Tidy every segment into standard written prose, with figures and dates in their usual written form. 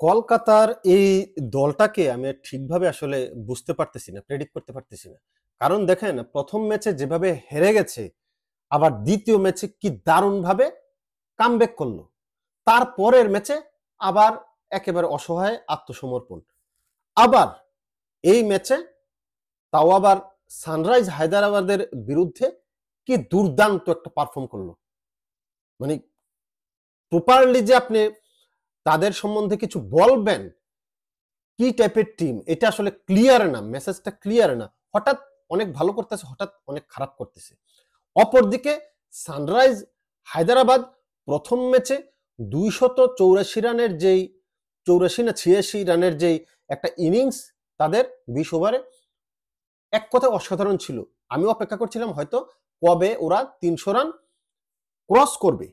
কলকাতার এই দলটাকে আমি আর ঠিকভাবে আসলে বুঝতে পারতেছি না, প্রেডিক্ট করতে পারতেছি না। কারণ দেখেন প্রথম ম্যাচে যেভাবে হেরে গেছে, আবার দ্বিতীয় ম্যাচে কি দারুণভাবে কামব্যাক করলো। তারপরের ম্যাচে আবার একেবারে অসহায় আত্মসমর্পণ। আবার এই ম্যাচে তাও আবার সানরাইজ হায়দ্রাবাদের বিরুদ্ধে কি দুর্দান্ত একটা পারফর্ম করলো। মানে প্রপারলি যে আপনি তাদের সম্বন্ধে কিছু বলবেন, কি টাইপের টিম, এটা আসলে ক্লিয়ার না, মেসেজটা ক্লিয়ার না। হঠাৎ অনেক ভালো করতেছে, হঠাৎ অনেক খারাপ করতেছে। অপরদিকে সানরাইজ হায়দ্রাবাদ প্রথম ম্যাচে 284 রানের যেই 84 না 86 রানের যেই একটা ইনিংস তাদের 20 ওভারে, এক কথায় অসাধারণ ছিল। আমি অপেক্ষা করছিলাম হয়তো কবে ওরা 300 রান ক্রস করবে,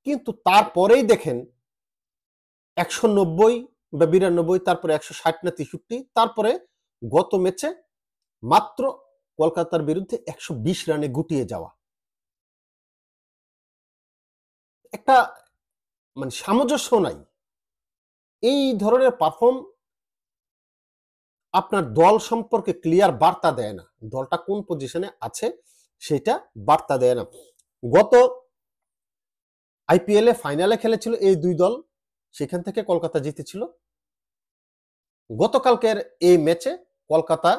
কিন্তু তারপরেই দেখেন 190 বা 92, তারপরে 160 না 63, তারপরে গত ম্যাচে মাত্র কলকাতার বিরুদ্ধে 120 রানে গুটিয়ে যাওয়া। একটা মানে সামঞ্জস্য নাই। এই ধরনের পারফর্ম আপনার দল সম্পর্কে ক্লিয়ার বার্তা দেয় না, দলটা কোন পজিশনে আছে সেটা বার্তা দেয় না। গত আইপিএল এ ফাইনালে খেলেছিল এই দুই দল, সেখান থেকে কলকাতা জিতেছিল। গতকালকের এই ম্যাচে কলকাতা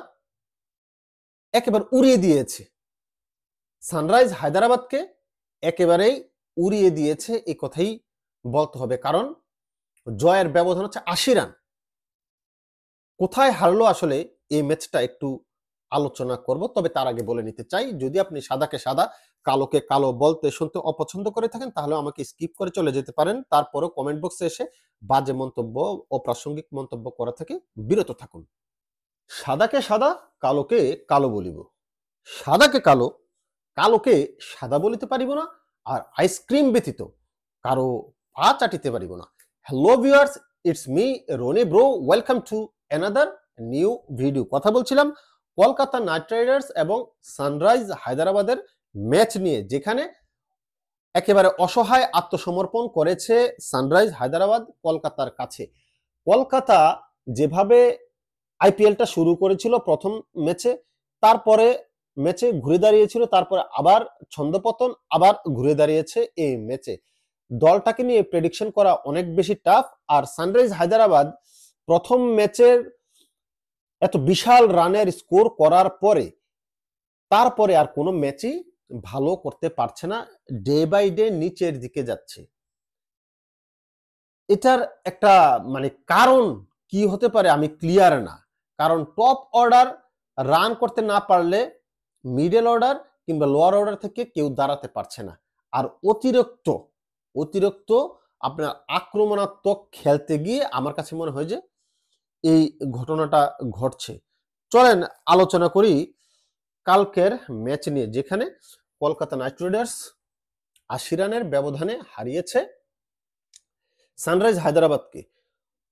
একেবারে উড়িয়ে দিয়েছে, সানরাইজ হায়দ্রাবাদকে একেবারেই উড়িয়ে দিয়েছে, এই কথাই বলতে হবে। কারণ জয়ের ব্যবধান হচ্ছে 80 রান। কোথায় হারলো আসলে এই ম্যাচটা একটু আলোচনা করব, তবে তার আগে বলে নিতে চাই, যদি আপনি সাদাকে সাদা কালোকে কালো বলতে শুনতে অপছন্দ করে থাকেন তাহলে আমাকে স্কিপ করে চলে যেতে পারেন। তারপরও কমেন্ট বক্সে এসে বাজে মন্তব্য, অপ্রাসঙ্গিক মন্তব্য করা থেকে বিরত থাকুন। সাদাকে সাদা কালোকে কালো বলিব, সাদাকে কালো কালোকে সাদা বলিতে পারিব না, আর আইসক্রিম ব্যতীত কারো পা চাটিতে পারিব না। Hello viewers, it's me Roni bro, welcome to another new video. কথা বলছিলাম কলকাতা নাইট রাইডার্স এবং সানরাইজ হায়দ্রাবাদের ম্যাচ নিয়ে, যেখানে একেবারে অসহায় আত্মসমর্পণ করেছে সানরাইজ হায়দ্রাবাদ কলকাতার কাছে। কলকাতা যেভাবে আইপিএলটা শুরু করেছিল প্রথম ম্যাচে, তারপরে ম্যাচে ঘুরে দাঁড়িয়েছিল, তারপরে আবার ছন্দপতন, আবার ঘুরে দাঁড়িয়েছে এই ম্যাচে। দলটাকে নিয়ে প্রেডিকশন করা অনেক বেশি টাফ। আর সানরাইজ হায়দ্রাবাদ প্রথম ম্যাচের এত বিশাল রানের স্কোর করার পরে তারপরে আর কোনো ম্যাচই ভালো করতে পারছে না, ডে বাই ডে নিচের দিকে যাচ্ছে। এটার একটা মানে কারণ কি হতে পারে আমি ক্লিয়ার না। কারণ টপ অর্ডার রান করতে না পারলে মিডল অর্ডার কিংবা লোয়ার অর্ডার থেকে কেউ দাঁড়াতে পারছে না। আর অতিরিক্ত অতিরিক্ত আপনার আক্রমণাত্মক খেলতে গিয়ে আমার কাছে মনে হয় যে এই ঘটনাটা ঘটছে। চলেন আলোচনা করি কালকের ম্যাচ নিয়ে, যেখানে কলকাতা নাইট রাইডার্স 80 রানের ব্যবধানে হারিয়েছে সানরাইজ হায়দ্রাবাদকে।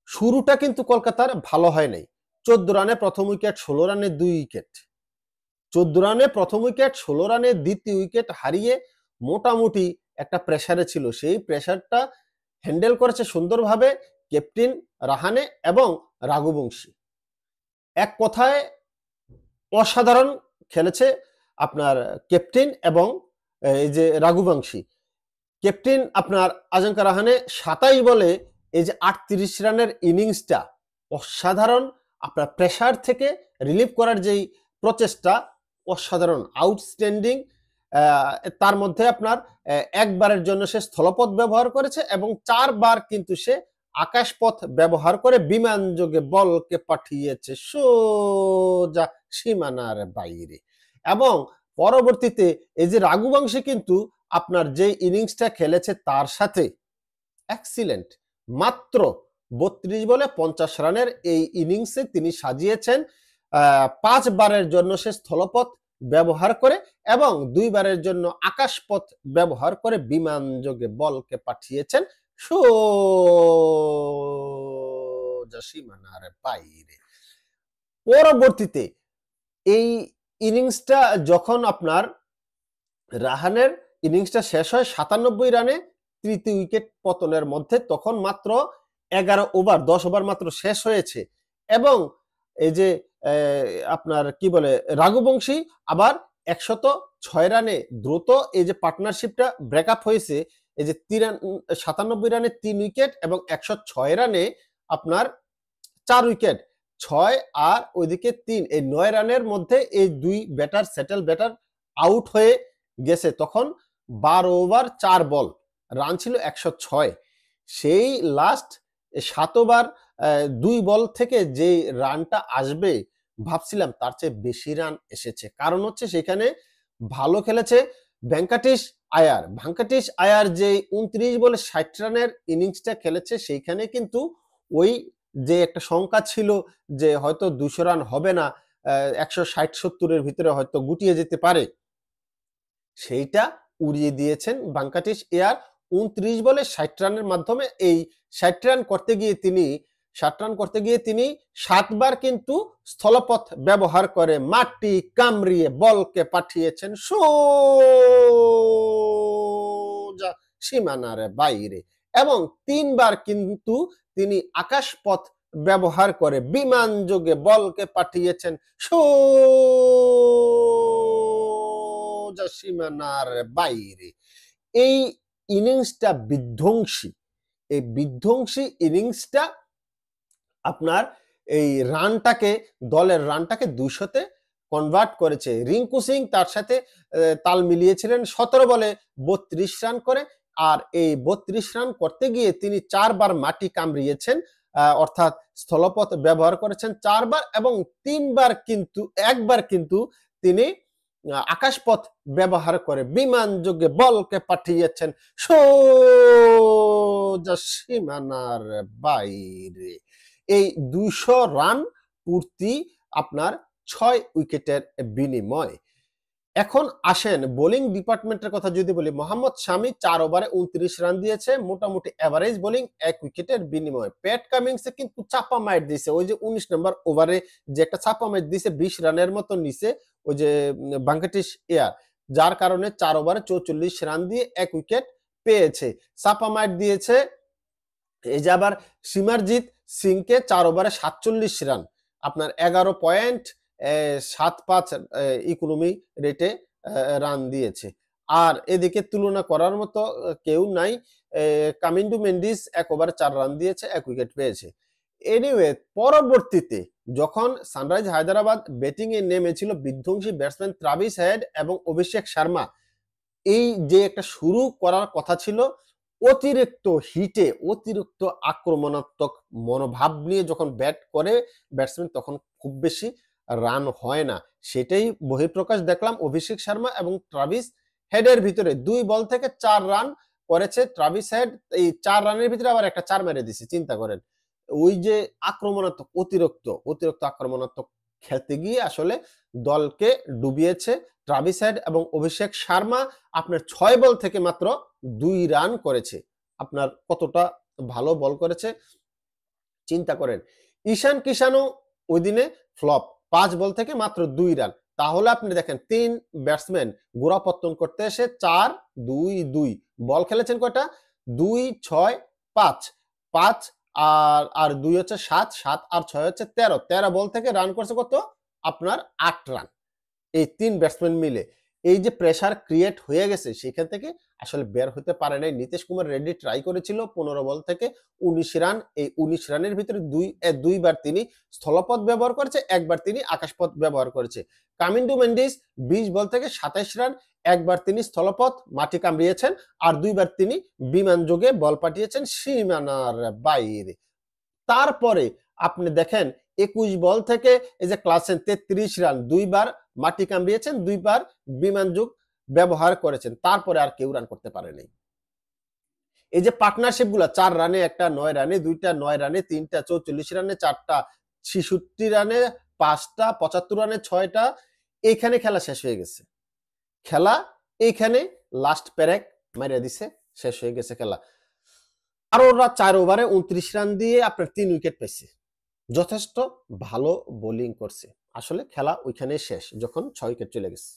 শুরুটা কিন্তু কলকাতার ভালো হয় নাই। 14 রানে প্রথম উইকেট, 16 রানে 2 উইকেট, 14 রানে প্রথম উইকেট, 16 রানে দ্বিতীয় উইকেট হারিয়ে মোটামুটি একটা প্রেসারে ছিল। সেই প্রেসারটা হ্যান্ডেল করেছে সুন্দরভাবে ক্যাপ্টেন রাহানে এবং রাঘুবংশী। এক কথায় অসাধারণ খেলেছে আপনার ক্যাপ্টেন এবং এই যে রাঘুবংশী। ক্যাপ্টেন আপনার আজঙ্কা রাহানে 27 বলে এই যে 38 রানের ইনিংসটা অসাধারণ। আপনার প্রেসার থেকে রিলিফ করার যেই প্রচেষ্টা অসাধারণ, আউটস্ট্যান্ডিং। তার মধ্যে আপনার একবারের জন্য সে স্থলপথ ব্যবহার করেছে এবং 4 বার কিন্তু সে আকাশপথ ব্যবহার করে বিমান যোগে বলকে পাঠিয়েছে সোজা সীমানার বাইরে। এবং পরবর্তীতে এই যে রাঘুবংশী কিন্তু আপনার যে ইনিংসটা খেলেছে তার সাথে এক্সিলেন্ট, মাত্র 32 বলে 50 রানের এই ইনিংসে তিনি সাজিয়েছেন। 5 বারের জন্য সে স্থলপথ ব্যবহার করে এবং 2 বারের জন্য আকাশপথ ব্যবহার করে বিমান যোগে বলকে পাঠিয়েছেন সোজা সীমানার বাইরে। পরবর্তীতে এই ইনিংসটা যখন আপনার রাহানের ইনিংসটা শেষ হয় 97 রানে তৃতীয় উইকেট পতনের মধ্যে, তখন মাত্র 11 ওভার 10 ওভার মাত্র শেষ হয়েছে এবং এই যে আপনার কি বলে রাঘুবংশী আবার 106 রানে দ্রুত এই যে পার্টনারশিপটা ব্রেকআপ হয়েছে, এই যে 97 রানে 3 উইকেট এবং 106 রানে আপনার 4 উইকেট, 6 আর ওইদিকে 3, এই 9 রানের মধ্যে এই দুই ব্যাটার সেটেল ব্যাটার আউট হয়ে গেছে। তখন 12 ওভার 4 বল, রান ছিল 106। সেই লাস্ট 7 ওভার 2 বল থেকে যে রানটা আসবে ভাবছিলাম তার চেয়ে বেশি রান এসেছে। কারণ হচ্ছে সেখানে ভালো খেলেছে ভেঙ্কটেশ আয়ার যে 29 বলে 60 রানের ইনিংসটা খেলেছে, সেইখানে কিন্তু ওই যে একটা শঙ্কা ছিল যে হয়তো 200 রান হবে না, 160-70 ভিতরে হয়তো গুটিয়ে যেতে পারে, সেইটা উড়িয়ে দিয়েছেন ভেঙ্কটেশ আয়ার। 29 বলে 60 রানের মাধ্যমে এই 60 রান করতে গিয়ে তিনি 7 বার কিন্তু স্থলপথ ব্যবহার করে মাটি কামড়িয়ে বলকে পাঠিয়েছেন সোজা সীমানার বাইরে এবং 3 বার কিন্তু তিনি আকাশপথ ব্যবহার করে বিমান যোগে বলকে পাঠিয়েছেন সোজা সীমানার বাইরে। এই ইনিংসটা বিধ্বংসী, এই বিধ্বংসী ইনিংসটা আপনার এই রানটাকে, দলের রানটাকে 200-তে কনভার্ট করেছে। রিঙ্কু সিং তার সাথে তাল মিলিয়েছিলেন 17 বলে 32 রান করে, আর এই 32 রান করতে গিয়ে তিনি 4 বার মাটি কামড়িয়েছেন, অর্থাৎ স্থলপথ ব্যবহার করেছেন 4 বার এবং 3 বার কিন্তু, একবার কিন্তু তিনি আকাশপথ ব্যবহার করে বিমান যোগে বলকে পাঠিয়েছেন সোজা সীমানার বাইরে। এই 200 রান পূর্তি আপনার 6 উইকেটের বিনিময়। এখন আসেন বোলিং ডিপার্টমেন্টের কথা যদি বলি, মোহাম্মদ শামি 4 ওভারে 29 রান দিয়েছে, মোটামুটি এভারেজ বোলিং, 1 উইকেটের বিনিময়। প্যাট কামিংসে কিন্তু চাপা মাইর দিয়েছে, ওই যে 19 নম্বর ওভারে যে একটা চাপা মাইর দিয়েছে 20 রানের মতো নিচে ওই যে ভেঙ্কটেশ আয়ার, যার কারণে 4 ওভারে 44 রান দিয়ে 1 উইকেট পেয়েছে। চাপা মাইর দিয়েছে এই যে আবার সিমারজিৎ সিংকে 4 ওভারে 47 রান, আপনার 11.75 ইকোনমি রেটে রান দিয়েছে। আর এদিকে তুলনা করার মতো কেউ নাই, কামিন্ডু মেন্ডিস 1 ওভারে 4 রান দিয়েছে, 1 উইকেট পেয়েছে। এনিওয়ে, পরবর্তীতে যখন সানরাইজ হায়দ্রাবাদ ব্যাটিং এ নেমেছিল বিধ্বংসী ব্যাটসম্যান ট্রাভিস হেড এবং অভিষেক শর্মা, এই যে একটা শুরু করার কথা ছিল অতিরিক্ত হিটে, অতিরিক্ত আক্রমণাত্মক মনোভাব নিয়ে যখন ব্যাট করে ব্যাটসম্যান, তখন খুব বেশি রান হয় না। সেটাই বহিঃপ্রকাশ দেখলাম অভিষেক শর্মা এবং ট্রাভিস হেডের ভিতরে। 2 বল থেকে 4 রান করেছে ট্রাভিস হেড, এই 4 রানের ভিতরে আবার একটা 4 মেরে দিছে, চিন্তা করেন। ওই যে আক্রমণাত্মক, অতিরিক্ত আক্রমণাত্মক খেলতে গিয়ে আসলে দলকে ডুবিয়েছে ট্রাভিস হেড এবং অভিষেক শর্মা। আপনার 6 বল থেকে মাত্র 2 রান করেছে, আপনার কতটা ভালো বল করেছে চিন্তা করেন। ঈশান কিষানও ওই দিনে ফ্লপ, 5 বল থেকে মাত্র 2 রান। তাহলে আপনি দেখেন 3 ব্যাটসম্যান গোড়াপত্তন করতে এসে 4-2-2 বল খেলেছেন কয়টা, 2-6-5, 5 আর 2 হচ্ছে 7, 7 আর 6 হচ্ছে 13 বল থেকে রান করছে কত, আপনার 8 রান। এই 3 ব্যাটসম্যান মিলে এই যে প্রেসার ক্রিয়েট হয়ে গেছে, সেখান থেকে আসলে বের হতে পারে নাই। নীতিশ কুমার রেড্ডি ট্রাই করেছিল 15 বল থেকে 19 রান, এই 19 রানের ভিতরে দুইবার তিনি স্থলপথ ব্যবহার করেছে, একবার তিনি আকাশপথ ব্যবহার করেছে। কামিন্ডু মেন্ডিস 20 বল থেকে 27 রান, একবার তিনি স্থলপথ মাটি কামড়িয়েছেন আর 2 বার তিনি বিমান যোগে বল পাঠিয়েছেন সীমানার বাইরে। তারপরে আপনি দেখেন 21 বল থেকে এই যে ক্লাসেন 33 রান, 2 বার মাটি কামড়িয়েছেন, 2 বার বিমান যোগ ব্যবহার করেছেন, তারপরে আর কেউ রান করতে পারে নাই। এই যে পার্টনারশিপ গুলা 4 রানে, একটা 9 রানে, 2টা 9 রানে, 3টা 44 রানে, 4টা 66 রানে, 5টা 75 রানে, 6টা, এইখানে খেলা শেষ হয়ে গেছে। খেলা এইখানে লাস্ট প্যারেক মারিয়া দিছে, শেষ হয়ে গেছে খেলা। আর ওরা 4 ওভারে 29 রান দিয়ে আপনার 3 উইকেট পেয়েছে, যথেষ্ট ভালো বোলিং করছে। আসলে খেলা ওইখানেই শেষ যখন 6 উইকেট চলে গেছে।